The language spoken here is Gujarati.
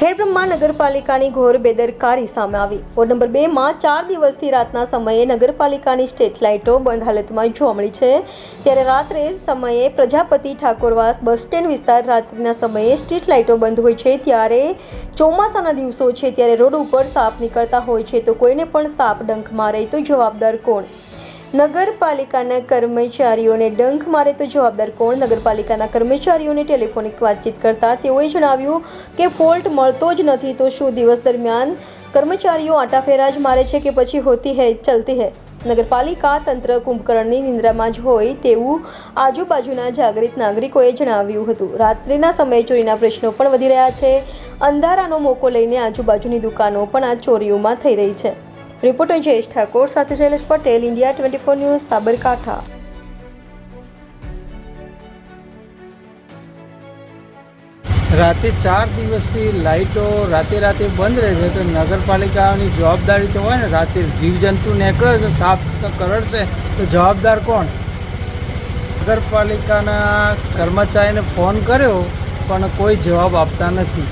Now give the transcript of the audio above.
ખેડબ્રહ્મા નગરપાલિકાની ઘોર બેદરકારી સામે આવી। વોર્ડ નંબર 2માં 4 દિવસથી રાતના સમયે નગરપાલિકાની સ્ટ્રીટ લાઇટો બંધ હાલતમાં જોવા મળી છે। ત્યારે રાત્રે સમયે પ્રજાપતિ ઠાકોરવાસ બસ સ્ટેન્ડ વિસ્તાર રાત્રિના સમયે સ્ટ્રીટ લાઇટો બંધ હોય છે। ત્યારે ચોમાસાના દિવસો છે ત્યારે રોડ ઉપર સાપ નીકળતા હોય છે તો કોઈને પણ સાપ ડંખ મારે તો જવાબદાર કોણ? નગરપાલિકાના કર્મચારીઓને ડંખ મારે તો જવાબદાર કોણ? નગરપાલિકાના કર્મચારીઓને ટેલિફોનિક વાતચીત કરતા તેઓએ જણાવ્યું કે ફોલ્ટ મળતો જ નથી તો શું દિવસ દરમિયાન કર્મચારીઓ આટાફેરા જ મારે છે કે પછી હોતી હૈ ચલતી હૈ? નગરપાલિકા તંત્ર કુંભકર્ણની નિંદ્રામાં જ હોય તેવું આજુબાજુના જાગૃત નાગરિકોએ જણાવ્યું હતું। રાત્રિના સમયે ચોરીના પ્રશ્નો પણ વધી રહ્યા છે। અંધારાનો મોકો લઈને આજુબાજુની દુકાનો પણ આ ચોરીઓમાં થઈ રહી છે। રિપોર્ટર જયેશ ઠાકોર સાથે શૈલેષ પટેલ, ઇન્ડિયા 24 ન્યૂઝ, સાબરકાંઠા। રાતે 4 દિવસથી લાઇટો રાતે બંધ રહે છે તો નગરપાલિકાની જવાબદારી તો હોય ને। રાતે જીવજંતુ નીકળે છે, સાપ કરડશે તો જવાબદાર કોણ? નગરપાલિકાના કર્મચારીને ફોન કર્યો પણ કોઈ જવાબ આપતા નથી।